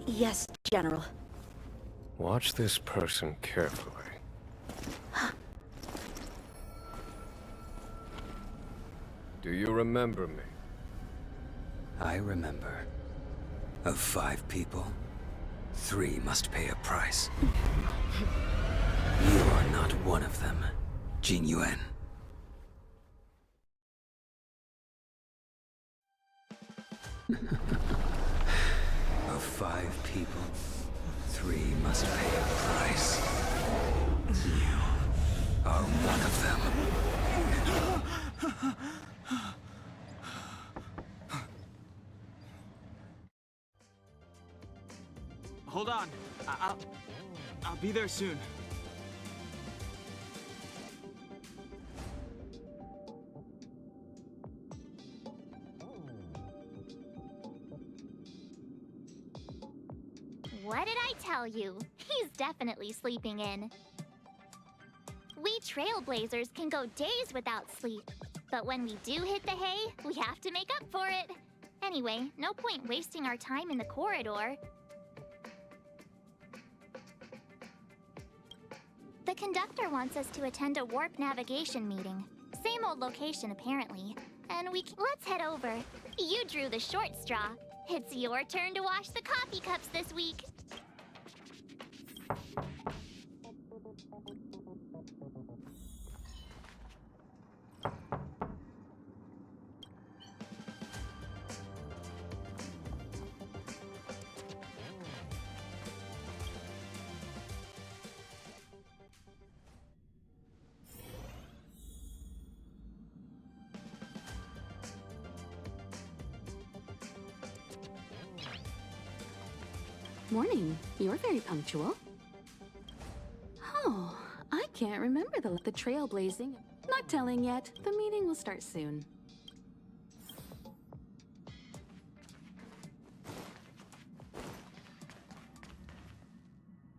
Yes, General. Watch this person carefully. Do you remember me? I remember. Of 5 people, 3 must pay a price. You are not one of them, Jin Yuan. Of 5 people, 3 must pay a price. You are one of them. Hold on. I'll be there soon. What did I tell you? He's definitely sleeping in. We trailblazers can go days without sleep. But when we do hit the hay, we have to make up for it. Anyway, no point wasting our time in the corridor. The conductor wants us to attend a warp navigation meeting. Same old location, apparently. And let's head over. You drew the short straw. It's your turn to wash the coffee cups this week. Morning. You're very punctual. Oh, I can't remember the trailblazing. Not telling yet. The meeting will start soon.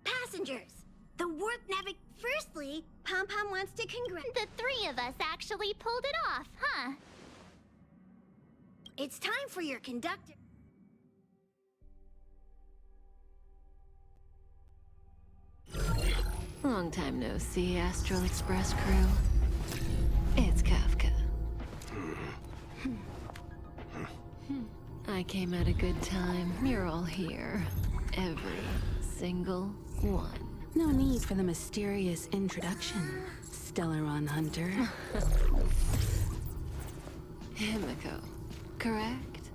Passengers, the warp Firstly, Pom Pom wants to The 3 of us actually pulled it off, huh? It's time for your conductor. Long time no see, Astral Express crew. It's Kafka. I came at a good time. You're all here. Every single one. No need for the mysterious introduction, Stellaron Hunter. Himiko, correct?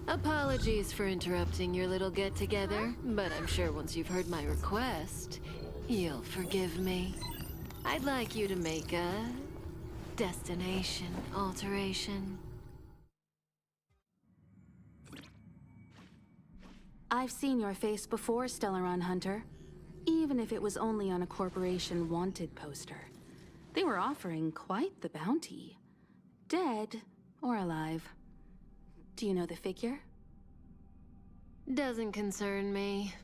Apologies for interrupting your little get-together, but I'm sure once you've heard my request, you'll forgive me. I'd like you to make a destination alteration. I've seen your face before, Stellaron Hunter. Even if it was only on a corporation wanted poster. They were offering quite the bounty. Dead or alive. Do you know the figure? Doesn't concern me.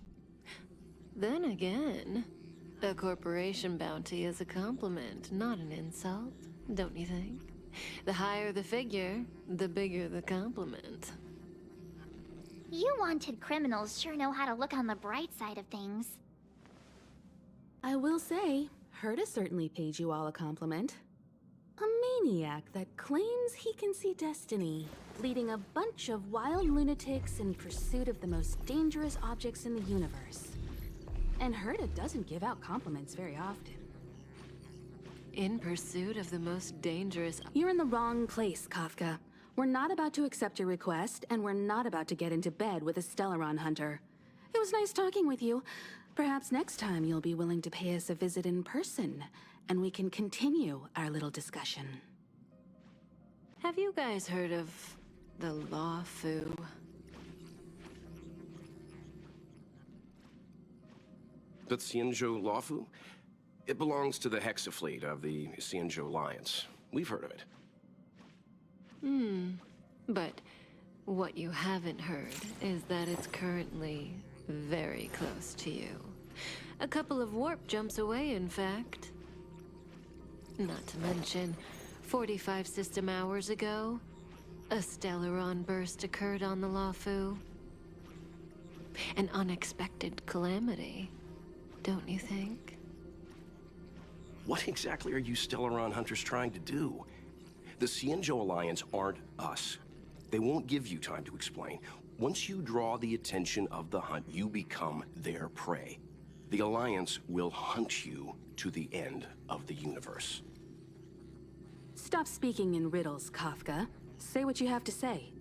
Then again, a corporation bounty is a compliment, not an insult, don't you think? The higher the figure, the bigger the compliment. You wanted criminals sure know how to look on the bright side of things. I will say, Herta certainly paid you all a compliment. A maniac that claims he can see destiny, leading a bunch of wild lunatics in pursuit of the most dangerous objects in the universe. And Herta doesn't give out compliments very often. In pursuit of the most dangerous... You're in the wrong place, Kafka. We're not about to accept your request, and we're not about to get into bed with a Stellaron Hunter. It was nice talking with you. Perhaps next time you'll be willing to pay us a visit in person, and we can continue our little discussion. Have you guys heard of the Law Fu? The Xianzhou Lawfu? It belongs to the Hexafleet of the Xianzhou Alliance. We've heard of it. But what you haven't heard is that it's currently very close to you. A couple of warp jumps away, in fact. Not to mention, 45 system hours ago, a Stellaron burst occurred on the Lawfu. An unexpected calamity, don't you think? What exactly are you Stellaron hunters trying to do? The Xianzhou Alliance aren't us. They won't give you time to explain. Once you draw the attention of the hunt, you become their prey. The Alliance will hunt you to the end of the universe. Stop speaking in riddles, Kafka. Say what you have to say.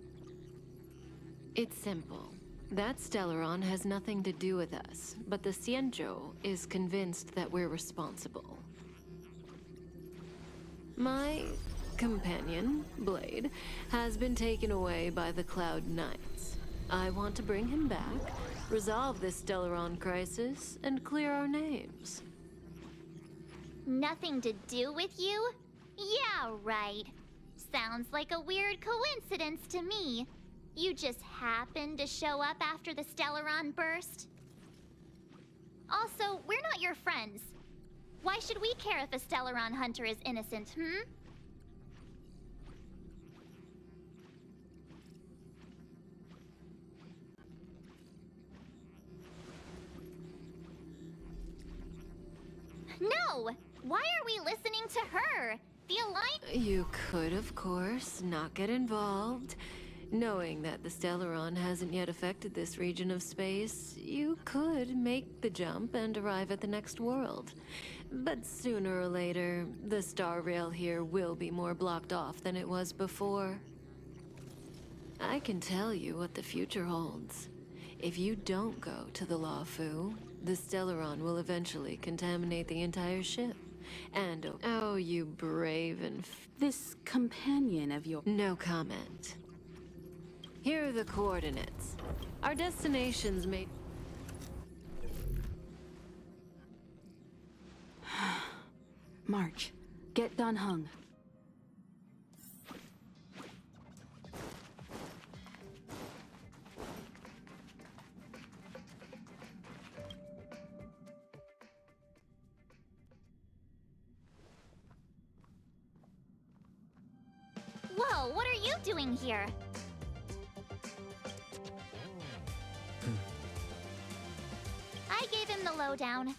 It's simple. That Stellaron has nothing to do with us, but the Xianzhou is convinced that we're responsible. My companion, Blade, has been taken away by the Cloud Knights. I want to bring him back, resolve this Stellaron crisis, and clear our names. Nothing to do with you? Yeah, right. Sounds like a weird coincidence to me. You just happened to show up after the Stellaron burst? Also, we're not your friends. Why should we care if a Stellaron hunter is innocent, hmm? No! Why are we listening to her? The Alliance— You could, of course, not get involved. Knowing that the Stellaron hasn't yet affected this region of space, you could make the jump and arrive at the next world. But sooner or later, the star rail here will be more blocked off than it was before. I can tell you what the future holds. If you don't go to the Luofu, the Stellaron will eventually contaminate the entire ship. And oh, you brave and This companion of yours. no comment. Here are the coordinates. Our destinations may... March. Get Dan Heng. Whoa, what are you doing here? I gave him the lowdown.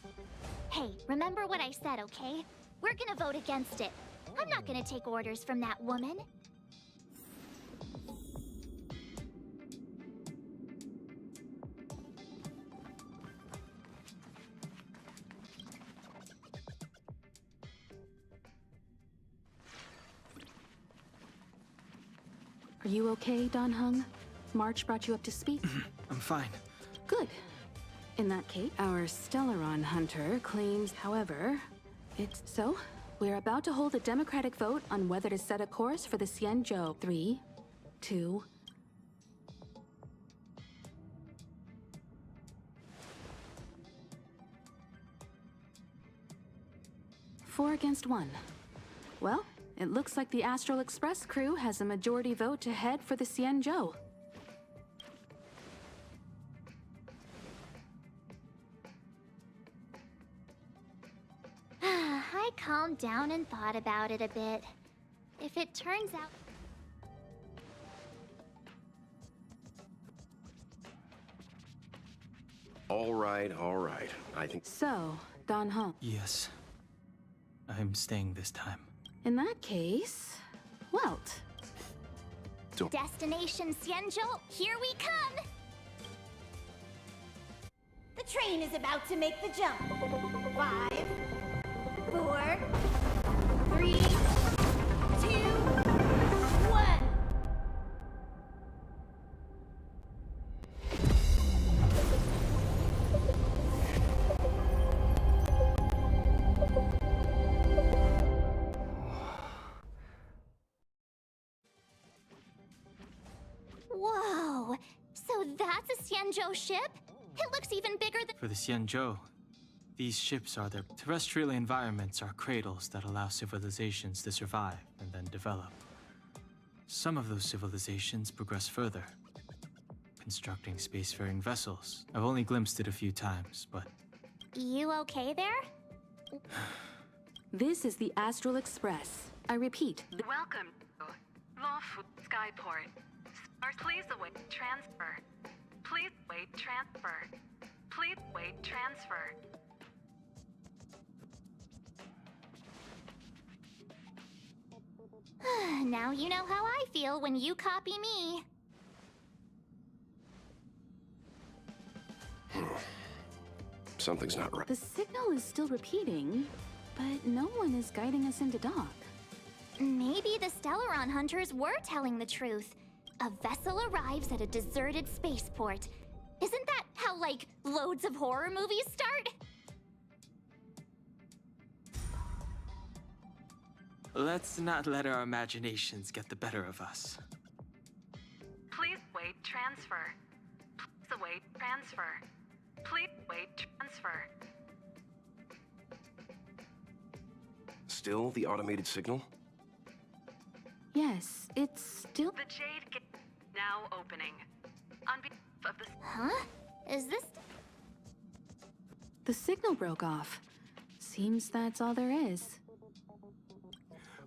Hey, remember what I said, okay? We're gonna vote against it. I'm not gonna take orders from that woman. Are you okay, Dan Heng? March brought you up to speed? I'm fine. Good. In that case, our Stellaron hunter claims, however, it's so. We're about to hold a democratic vote on whether to set a course for the Xianzhou. 3, 2. Four against 1. Well, it looks like the Astral Express crew has a majority vote to head for the Xianzhou. I calmed down and thought about it a bit. If it turns out... All right, all right. I think... So, Dan Heng. Yes. I'm staying this time. In that case, Welt. Destination Xianzhou, here we come! The train is about to make the jump. 5, 4, 3, 2, 1. Whoa! So that's a Xianzhou ship? It looks even bigger than... For the Xianzhou, these ships are their terrestrial environments are cradles that allow civilizations to survive and then develop. Some of those civilizations progress further, constructing spacefaring vessels. I've only glimpsed it a few times, but... You okay there? This is the Astral Express. I repeat, Welcome to Luofu Skyport. Please await transfer. Please await transfer. transfer. Please wait transfer. Now you know how I feel when you copy me. Something's not right. The signal is still repeating, but no one is guiding us into dock. Maybe the Stellaron hunters were telling the truth. A vessel arrives at a deserted spaceport. Isn't that how, like, loads of horror movies start? Let's not let our imaginations get the better of us. Please wait transfer. Please await transfer. Please wait transfer. Still the automated signal? Yes, it's still. The Jade Gate now opening. On behalf of the... Huh? Is this... The signal broke off. Seems that's all there is.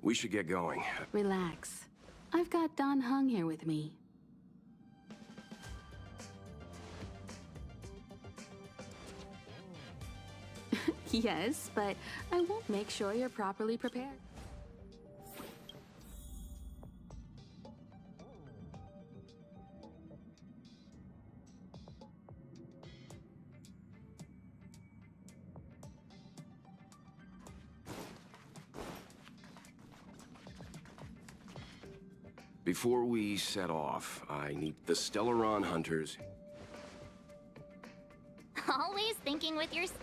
We should get going. Relax. I've got Don Hung here with me. Yes, but I won't make sure you're properly prepared. Before we set off, I need the Stellaron hunters. Always thinking with your stuff.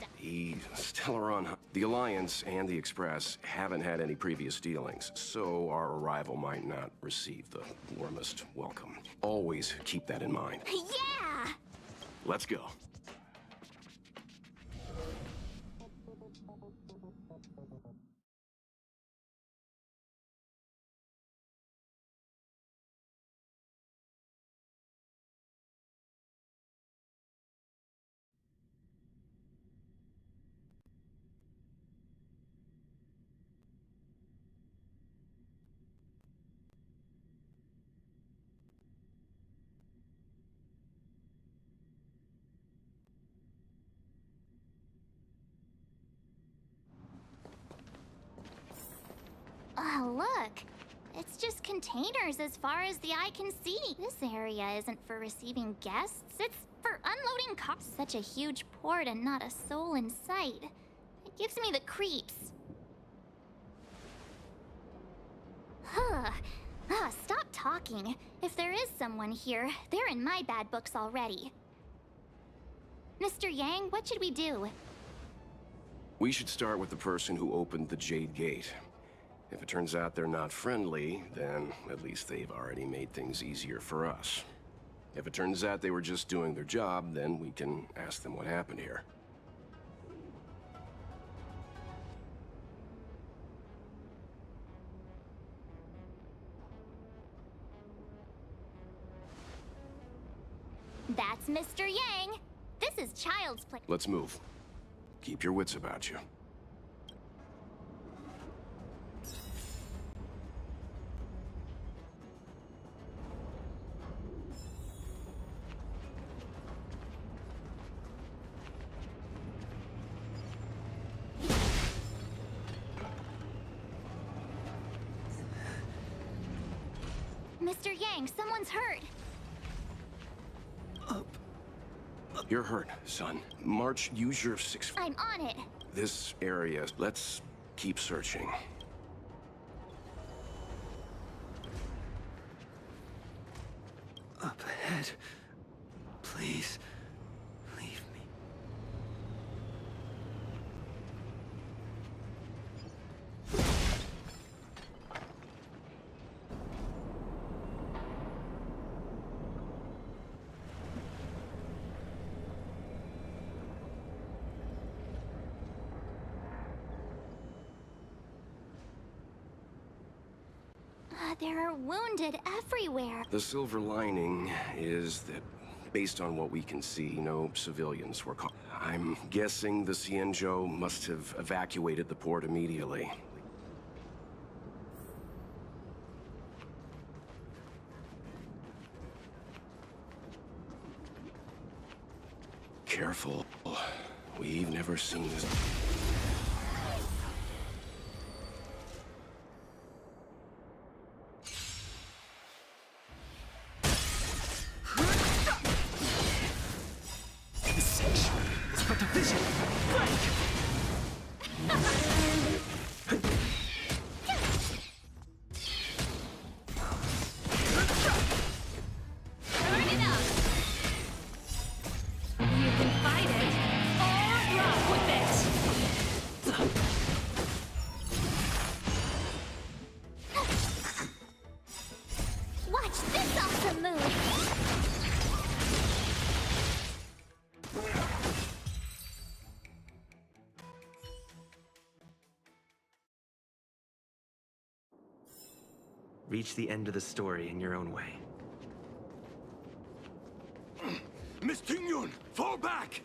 The Alliance and the Express haven't had any previous dealings, so our arrival might not receive the warmest welcome. Always keep that in mind. Yeah! Let's go. Oh, look. It's just containers as far as the eye can see. This area isn't for receiving guests. It's for unloading cars. Such a huge port and not a soul in sight. It gives me the creeps. Huh. Stop talking. If there is someone here, they're in my bad books already. Mr. Yang, what should we do? We should start with the person who opened the Jade Gate. If it turns out they're not friendly, then at least they've already made things easier for us. If it turns out they were just doing their job, then we can ask them what happened here. That's Mr. Yang. This is child's play. Let's move. Keep your wits about you. Mr. Yang, someone's hurt. You're hurt, son. March, use your 6... I'm on it. This area, let's keep searching. Up ahead. Please, leave me. There are wounded everywhere. The silver lining is that, based on what we can see, no civilians were caught. I'm guessing the Xianzhou must have evacuated the port immediately. Careful. We've never seen this. This section is but a vision. Turn it up! You can fight it, or rock with it! Watch this awesome move! Reach the end of the story in your own way. Miss Tingyun, fall back!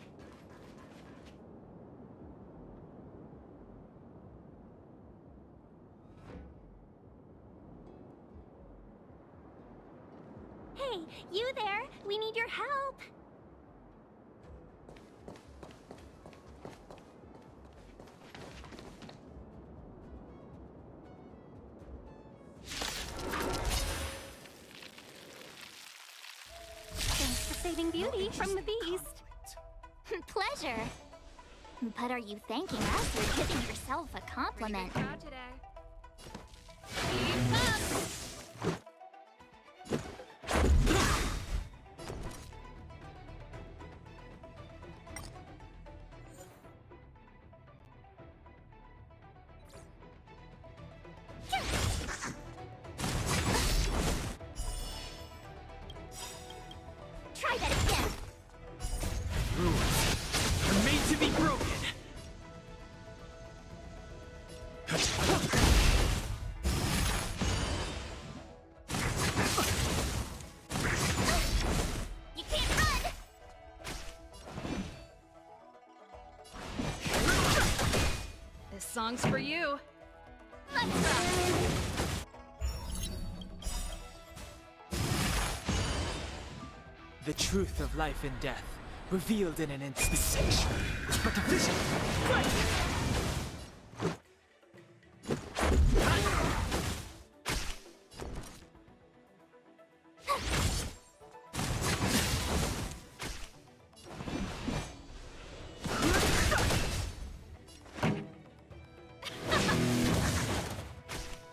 Hey, you there? We need your help. Thanks for saving Beauty from the beast. Pleasure. But are you thanking us or giving yourself a compliment? Keep up! Try that again. Rules are made to be broken. You can't run! This song's for you. Let's go! The truth of life and death, revealed in an instant. This section is but a vision.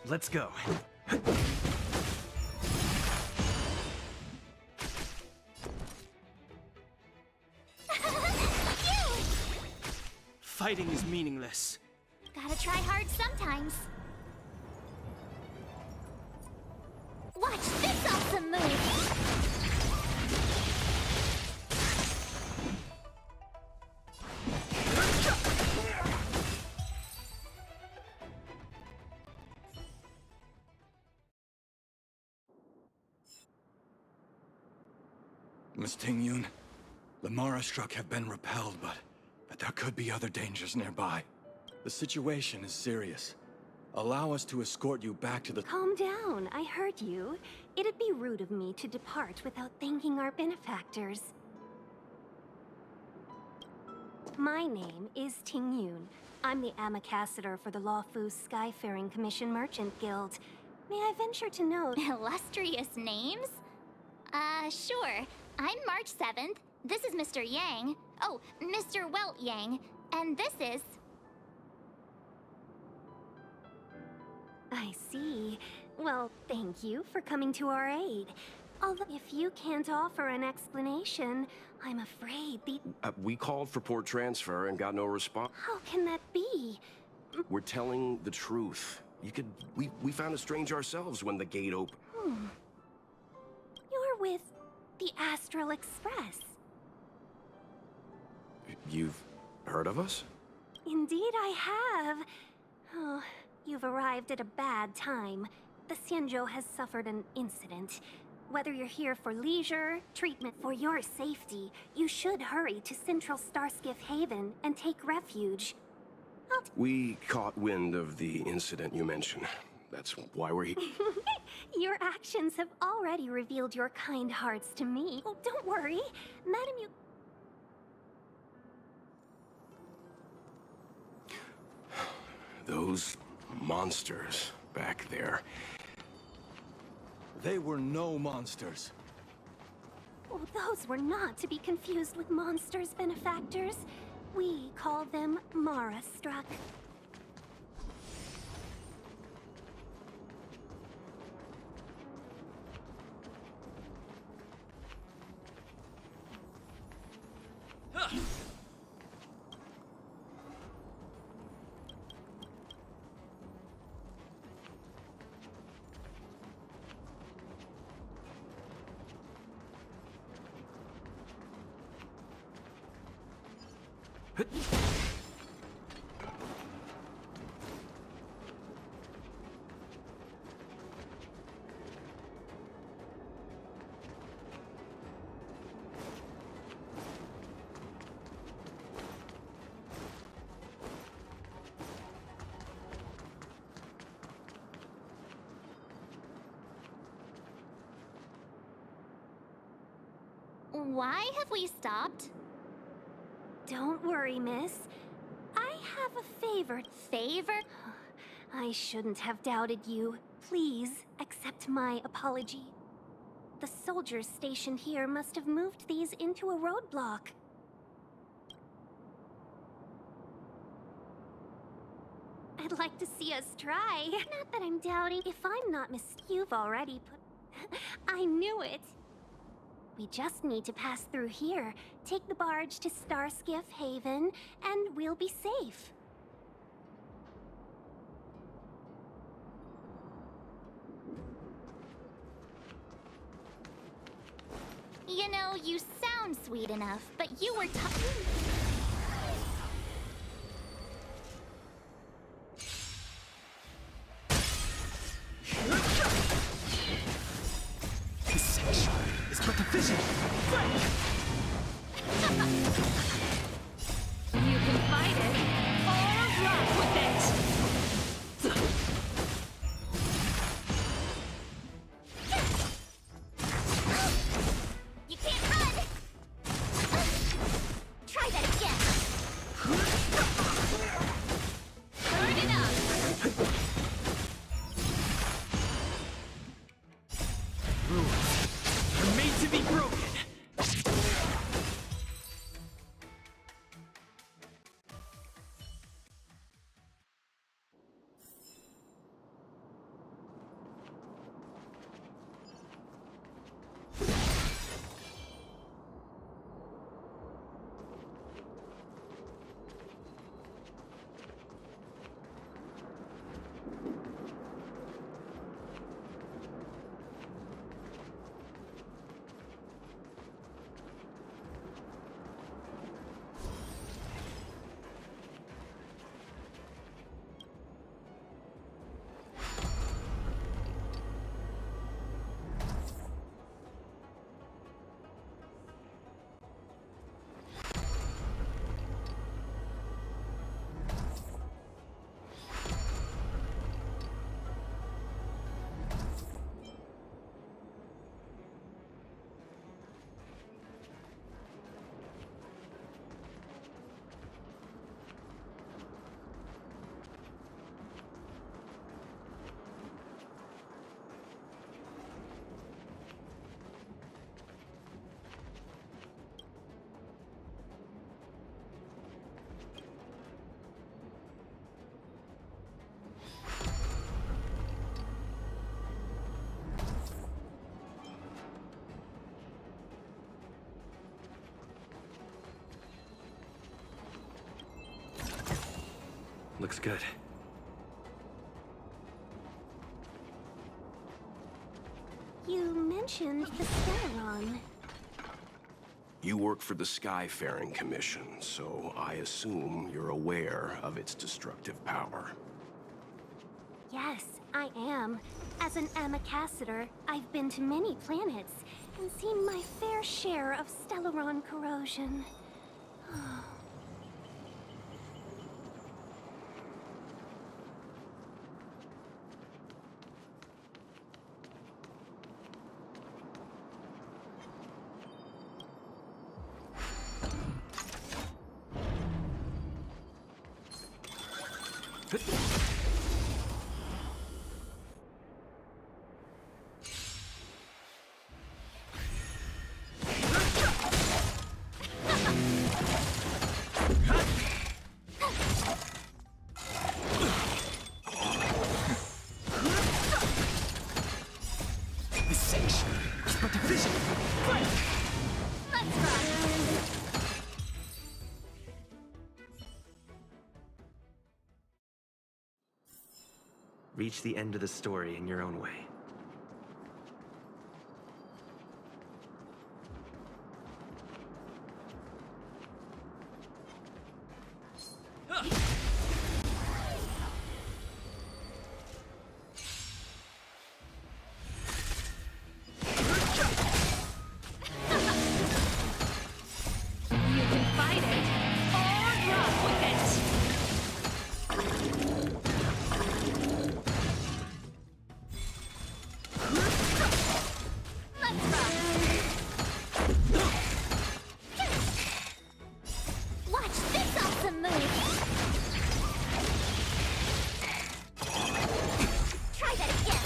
Let's go. Fighting is meaningless. Gotta try hard sometimes. Watch this awesome move! Miss Tingyun, the Mara struck have been repelled, but there could be other dangers nearby. The situation is serious. Allow us to escort you back to the... Calm down. I heard you. It'd be rude of me to depart without thanking our benefactors. My name is Tingyun. I'm the Ambassador for the Lawfu Skyfaring Commission Merchant Guild. May I venture to know... Illustrious names? Sure. I'm March 7th. This is Mr. Yang. Oh, Mr. Welt Yang. And this is... I see. Well, thank you for coming to our aid. Although if you can't offer an explanation, I'm afraid the... We called for port transfer and got no response. How can that be? We're telling the truth. We found it strange ourselves when the gate opened. You're with the Astral Express. You've heard of us? Indeed I have. Oh, you've arrived at a bad time. The Xianzhou has suffered an incident. Whether you're here for leisure, treatment, for your safety, you should hurry to Central Starskiff Haven and take refuge. We caught wind of the incident you mentioned. That's why we're here. Your actions have already revealed your kind hearts to me. Oh, don't worry. Madam, you... Those monsters back there. They were no monsters. Oh, those were not to be confused with monsters, benefactors. We call them Mara-struck. Why have we stopped? Don't worry, miss. I have a favor. Favor? I shouldn't have doubted you. Please accept my apology. The soldiers stationed here must have moved these into a roadblock. I'd like to see us try. Not that I'm doubting. If I'm not you've already put... I knew it. We just need to pass through here, take the barge to Starskiff Haven, and we'll be safe. You know, you sound sweet enough, but you were This sanctuary is but a vision. You can fight it, or rock with it! You can't run! Try that again! Turn it up! Rules are made to be broken. Looks good. You mentioned the Stellaron. You work for the Skyfaring Commission, so I assume you're aware of its destructive power. Yes, I am. As an Amicassator, I've been to many planets and seen my fair share of Stellaron corrosion. The sanctuary is but a vision. Let's rock! Reach the end of the story in your own way. You can fight it or drop with it. Let's rock! Watch this awesome move! Try that again!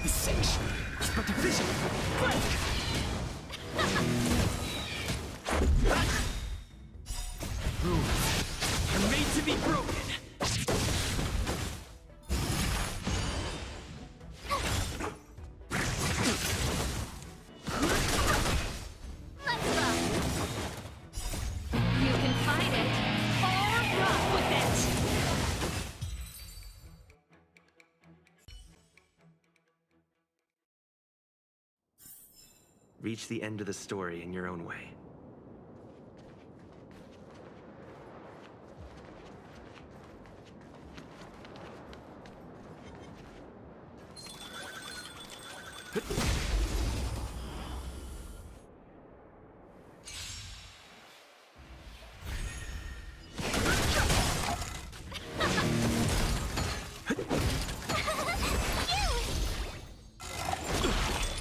The sanctuary is but a vision. Rules are made to be broken. Let's rock! You can fight it or drop with it. Reach the end of the story in your own way.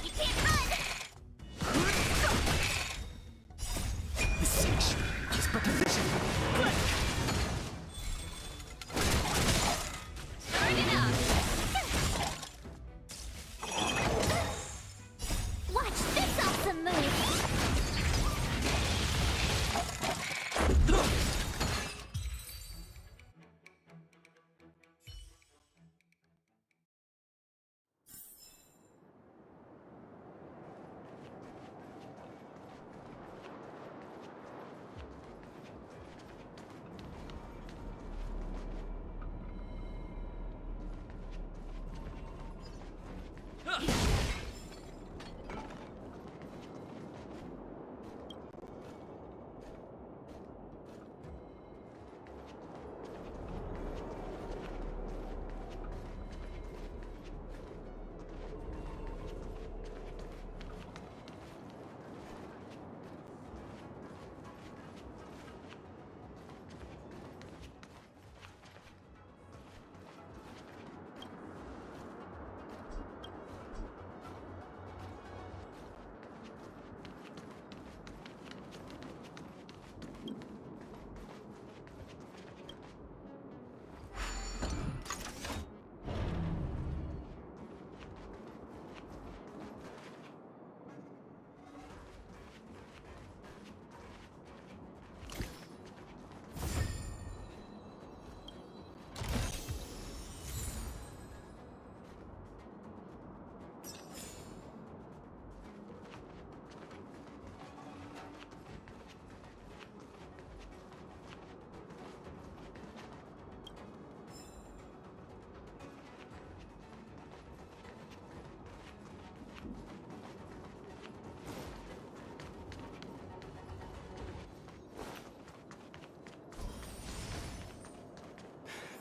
You can't run! The sanctuary is but a vision. Start it out! Watch this awesome move!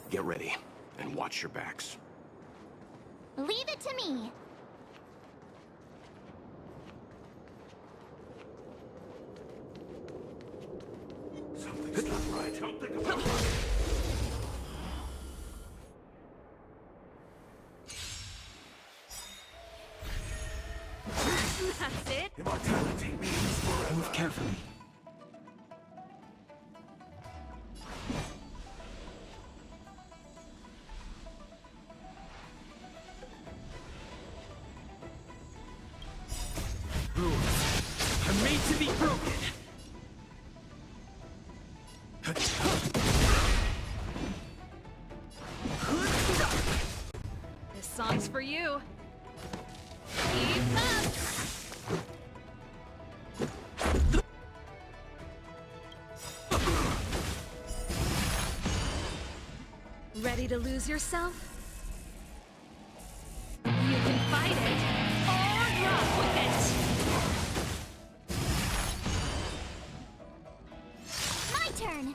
Get ready, and watch your backs. Leave it to me. Something's not right. Something about right. That's it? Immortality means forever. Move carefully. Rules are made to be broken. This song's for you. Keep up! Ready to lose yourself? You can fight it, or drop with it! My turn.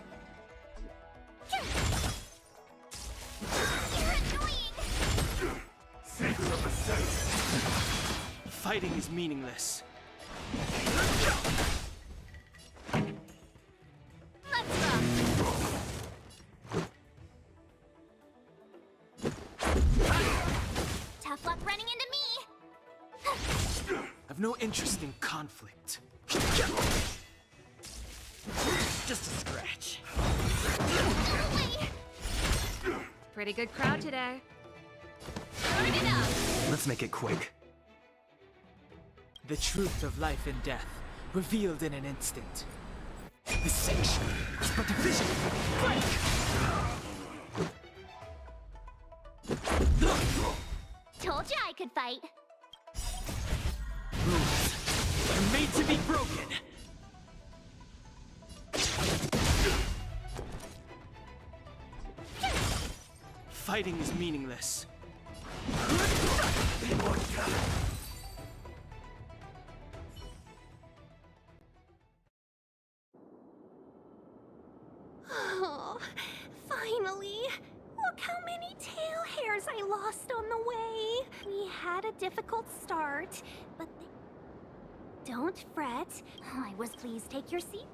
You're annoying. Fighting is meaningless. Let's rock. Tough luck running into me. I've no interest in conflict. Just a scratch. Wait. Pretty good crowd today. Turn it up. Let's make it quick. The truth of life and death, revealed in an instant. The sanctuary is but a vision. Told you I could fight. Rules are made to be broken. Fighting is meaningless. Oh, finally! Look how many tail hairs I lost on the way! We had a difficult start, but don't fret. I was pleased. Take your seat.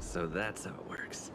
So that's how it works.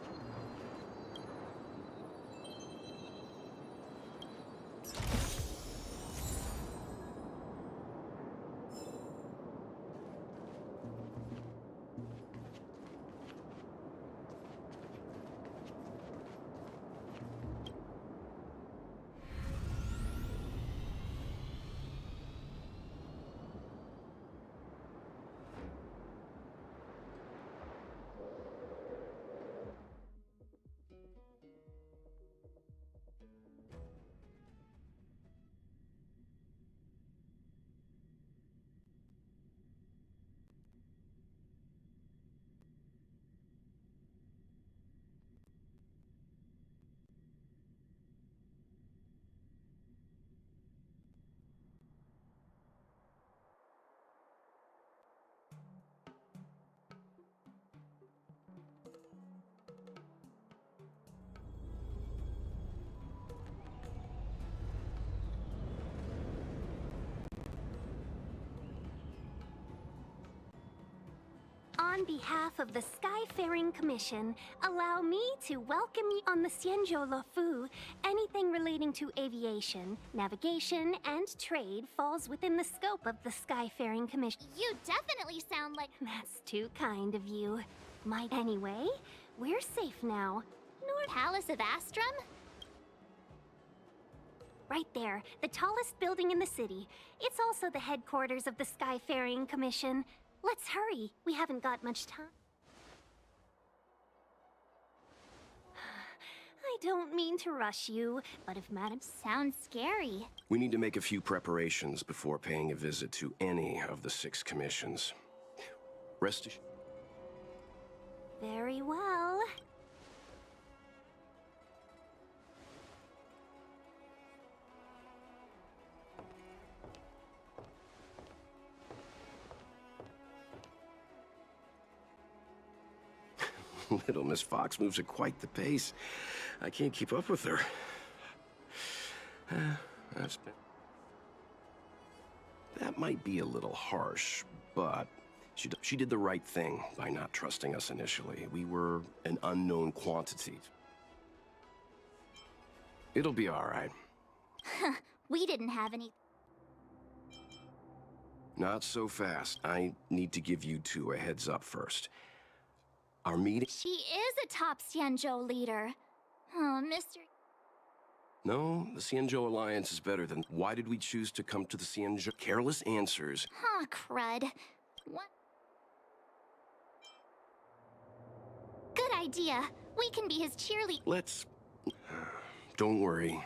On behalf of the Skyfaring Commission, allow me to welcome you on the Xianzhou Luofu. Anything relating to aviation, navigation, and trade falls within the scope of the Skyfaring Commission. You definitely sound like. That's too kind of you. Anyway, we're safe now. Palace of Astrum? Right there, the tallest building in the city. It's also the headquarters of the Skyfaring Commission. Let's hurry. We haven't got much time. I don't mean to rush you, but if Madam... Sounds scary. We need to make a few preparations before paying a visit to any of the 6 commissions. Rest assured. Very well. Little Miss Fox moves at quite the pace. I can't keep up with her. That might be a little harsh, but she did the right thing by not trusting us initially. We were an unknown quantity. It'll be all right. We didn't have any. Not so fast. I need to give you 2 a heads up first. Our meeting... She is a top Xianzhou leader. Oh, Mr. No, the Xianzhou Alliance is better than... Why did we choose to come to the Xianzhou? Careless answers. Huh, crud. What? Good idea. We can be his cheerleader. Let's... Don't worry.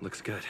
Looks good.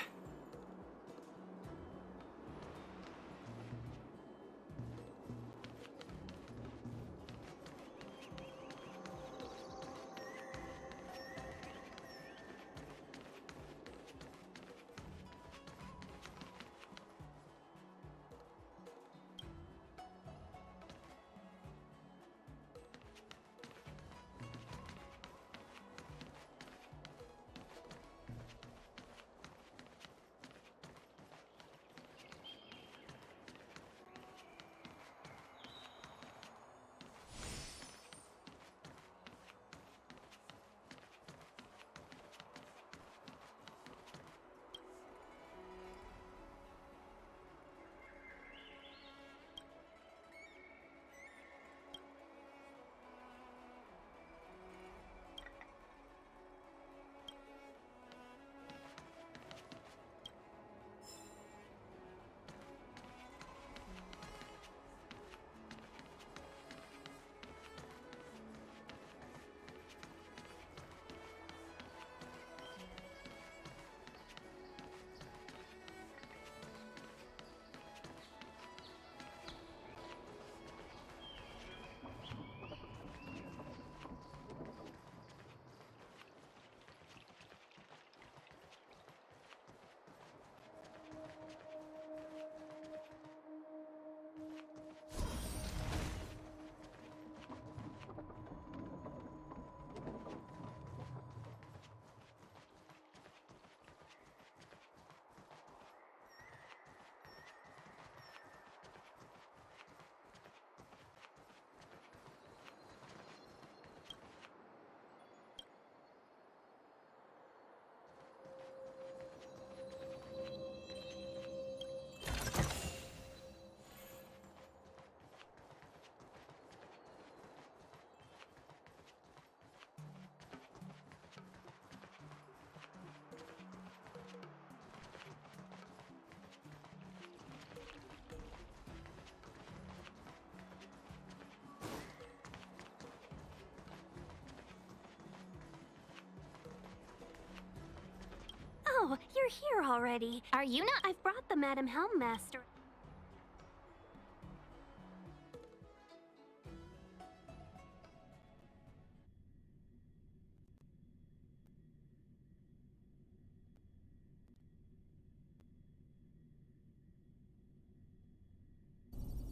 Oh, you're here already. Are you not? I've brought the Madam Helmmaster.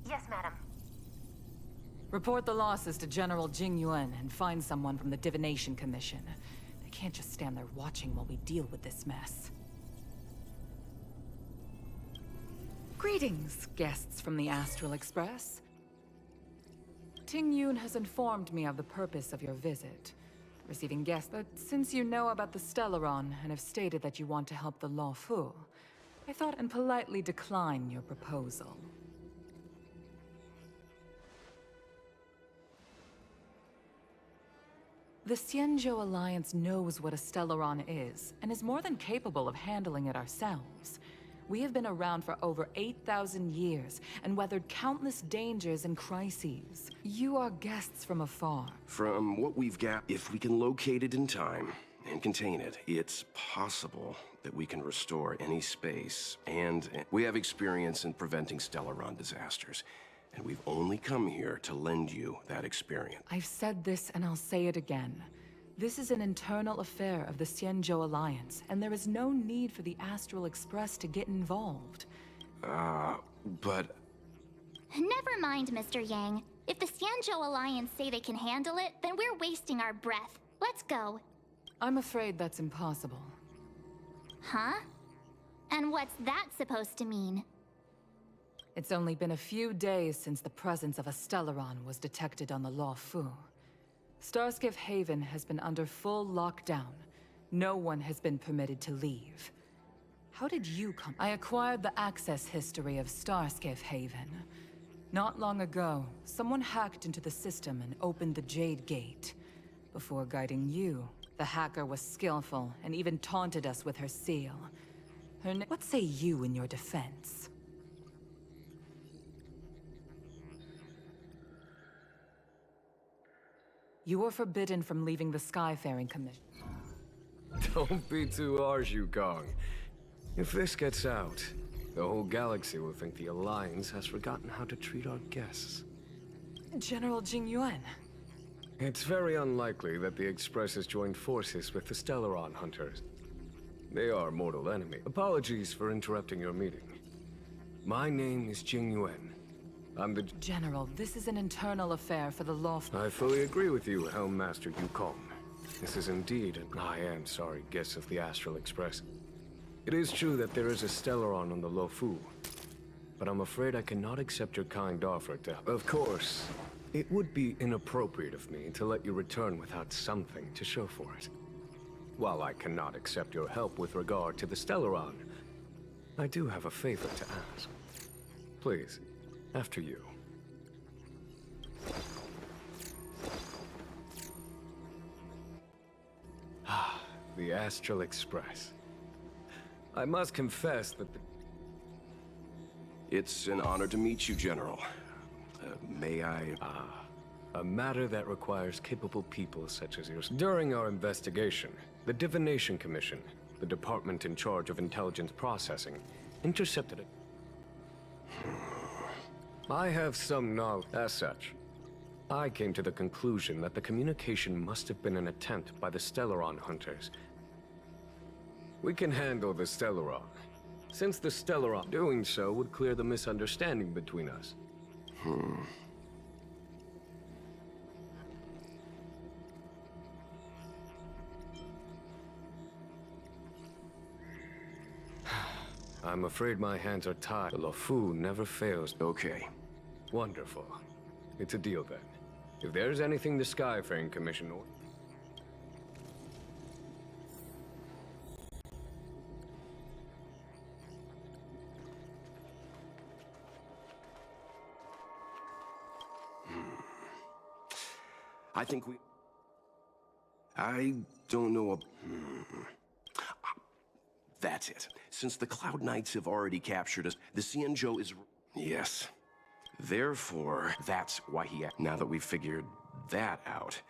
Yes, madam. Report the losses to General Jing Yuan and find someone from the Divination Commission. They can't just stand there watching while we deal with this mess. Greetings, guests from the Astral Express. Ting Yun has informed me of the purpose of your visit. Receiving guests, but since you know about the Stellaron and have stated that you want to help the Law Fu, I thought and politely decline your proposal. The Xianzhou Alliance knows what a Stellaron is, and is more than capable of handling it ourselves. We have been around for over 8,000 years, and weathered countless dangers and crises. You are guests from afar. From what we've got, if we can locate it in time and contain it, it's possible that we can restore any space. And we have experience in preventing Stellaron disasters. And we've only come here to lend you that experience. I've said this and I'll say it again. This is an internal affair of the Xianzhou Alliance, and there is no need for the Astral Express to get involved. But... Never mind, Mr. Yang. If the Xianzhou Alliance say they can handle it, then we're wasting our breath. Let's go. I'm afraid that's impossible. Huh? And what's that supposed to mean? It's only been a few days since the presence of a Stellaron was detected on the Law Fu. Starskiff Haven has been under full lockdown. No one has been permitted to leave. How did you come? I acquired the access history of Starskiff Haven. Not long ago, someone hacked into the system and opened the Jade Gate. Before guiding you, the hacker was skillful and even taunted us with her seal. What say you in your defense? You were forbidden from leaving the Skyfaring Commission. Don't be too harsh, Yukong. If this gets out, the whole galaxy will think the Alliance has forgotten how to treat our guests. General Jing Yuan. It's very unlikely that the Express has joined forces with the Stellaron hunters. They are mortal enemy. Apologies for interrupting your meeting. My name is Jing Yuan. I'm the... General, this is an internal affair for the law... I fully agree with you, Helmmaster Yukong. This is indeed an I am sorry guest of the Astral Express. It is true that there is a Stellaron on the Lo Fu, but I'm afraid I cannot accept your kind offer to... Of course, it would be inappropriate of me to let you return without something to show for it. While I cannot accept your help with regard to the Stellaron, I do have a favor to ask. Please, after you. The Astral Express. I must confess that the... It's an honor to meet you, General. May I... a matter that requires capable people such as yours. During our investigation, the Divination Commission, the department in charge of intelligence processing, intercepted it. I have some knowledge. As such, I came to the conclusion that the communication must have been an attempt by the Stellaron hunters. We can handle the Stellaron, since the Stellaron doing so would clear the misunderstanding between us. I'm afraid my hands are tied. The LeFou never fails. Okay. Wonderful. It's a deal then. If there's anything the Skyfaring Commission or... I think we... I don't know... That's it. Since the Cloud Knights have already captured us, the Xianzhou is... Yes. Therefore, that's why he... Now that we've figured that out...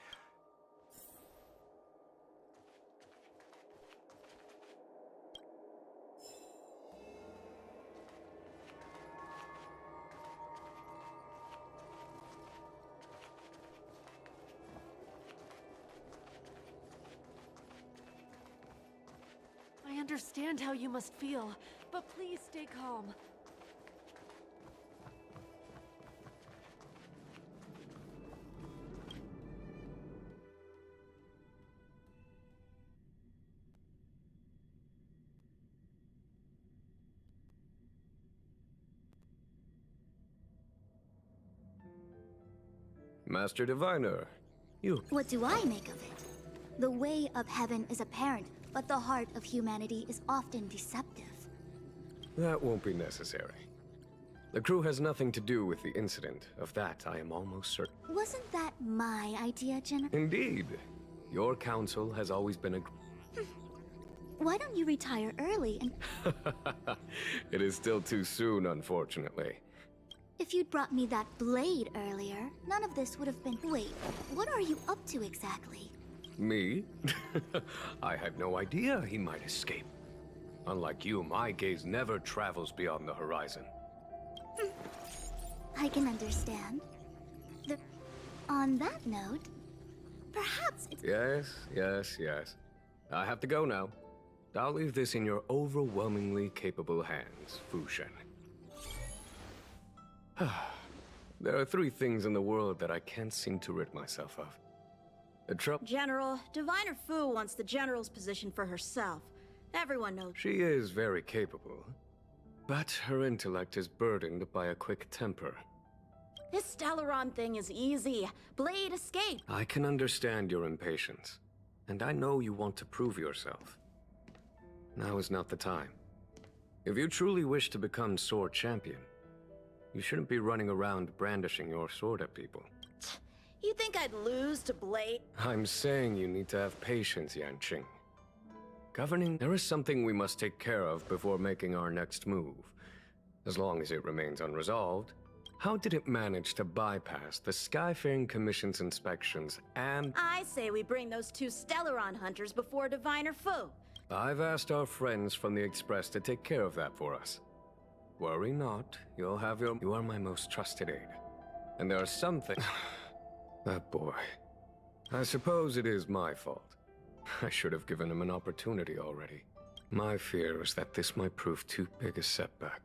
understand how you must feel, but please stay calm. Master Diviner, you... What do I make of it? The way of heaven is apparent, but the heart of humanity is often deceptive. That won't be necessary. The crew has nothing to do with the incident. Of that, I am almost certain. Wasn't that my idea, General? Indeed. Your counsel has always been a... Why don't you retire early and... It is still too soon, unfortunately. If you'd brought me that blade earlier, none of this would have been... Wait, what are you up to exactly? Me? I had no idea he might escape. Unlike you, my gaze never travels beyond the horizon. I can understand. On that note, perhaps it's... Yes. I have to go now. I'll leave this in your overwhelmingly capable hands, Fushen. There are 3 things in the world that I can't seem to rid myself of. General, Diviner Fu wants the General's position for herself. Everyone knows. She is very capable, but her intellect is burdened by a quick temper. This Stellaron thing is easy. Blade escape. I can understand your impatience, and I know you want to prove yourself. Now is not the time. If you truly wish to become Sword Champion, you shouldn't be running around brandishing your sword at people. You think I'd lose to Blade? I'm saying you need to have patience, Yanqing. Governing, there is something we must take care of before making our next move. As long as it remains unresolved, how did it manage to bypass the Skyfaring Commission's inspections and... I say we bring those 2 Stellaron hunters before Diviner Fu. I've asked our friends from the Express to take care of that for us. Worry not, you'll have your... You are my most trusted aide. And there are some things... That boy. I suppose it is my fault. I should have given him an opportunity already. My fear is that this might prove too big a setback.